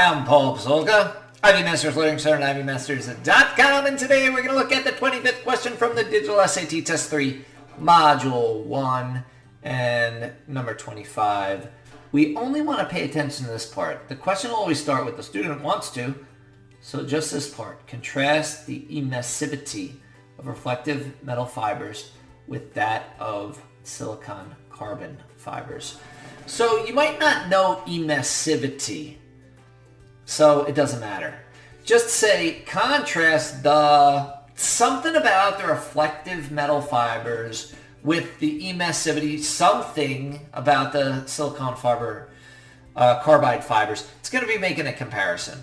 Hi, I'm Paul Psolka, IB Masters Learning Center at IBMasters.com, and today we're going to look at the 25th question from the Digital SAT Test 3, Module 1, and number 25. We only want to pay attention to this part. The question will always start with the student wants to, so just this part. Contrast the emissivity of reflective metal fibers with that of silicon carbon fibers. So you might not know emissivity, so it doesn't matter. Just say contrast the something about the reflective metal fibers with the emissivity, something about the silicon fiber, carbide fibers. It's going to be making a comparison.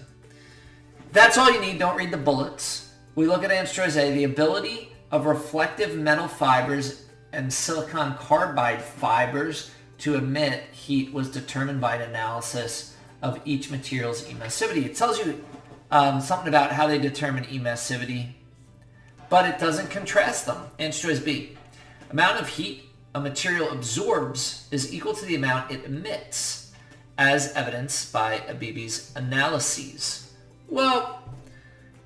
That's all you need. Don't read the bullets. We look at answer choice A. The ability of reflective metal fibers and silicon carbide fibers to emit heat was determined by an analysis of each material's emissivity. It tells you something about how they determine emissivity, but it doesn't contrast them. Answer choice B. Amount of heat a material absorbs is equal to the amount it emits, as evidenced by Abebe's analyses. Well,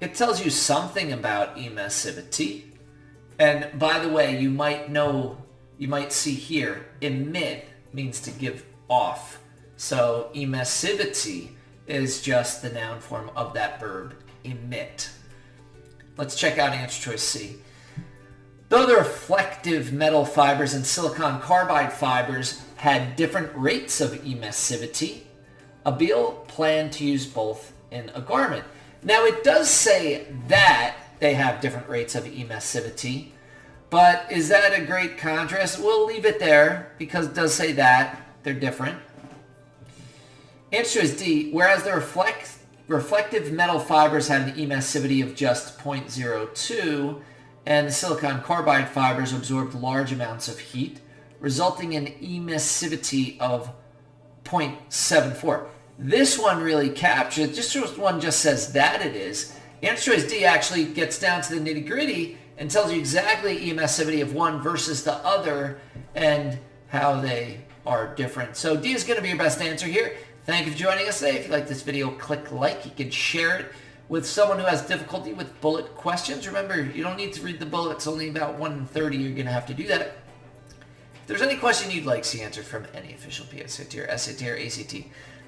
it tells you something about emissivity. And by the way, you might see here, emit means to give off. So emissivity is just the noun form of that verb, emit. Let's check out answer choice C. Though the reflective metal fibers and silicon carbide fibers had different rates of emissivity, Abebe planned to use both in a garment. Now it does say that they have different rates of emissivity, but is that a great contrast? We'll leave it there because it does say that they're different. Answer is D. Whereas the reflective metal fibers had an emissivity of just 0.02, and the silicon carbide fibers absorbed large amounts of heat, resulting in emissivity of 0.74. This one really captures, this one just says that it is. Answer choice D actually gets down to the nitty-gritty and tells you exactly emissivity of one versus the other and how they are different. So D is going to be your best answer here. Thank you for joining us today. If you like this video, click like. You can share it with someone who has difficulty with bullet questions. Remember, you don't need to read the bullets. Only about 1 in 30 you're going to have to do that. If there's any question you'd like to see answered from any official PSAT or SAT or ACT,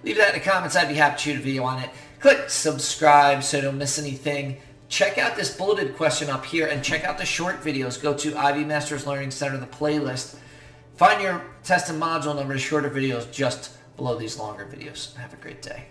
leave that in the comments. I'd be happy to shoot a video on it. Click subscribe so you don't miss anything. Check out this bulleted question up here and check out the short videos. Go to IB Masters Learning Center, the playlist. Find your test and module number, shorter videos just below these longer videos. Have a great day.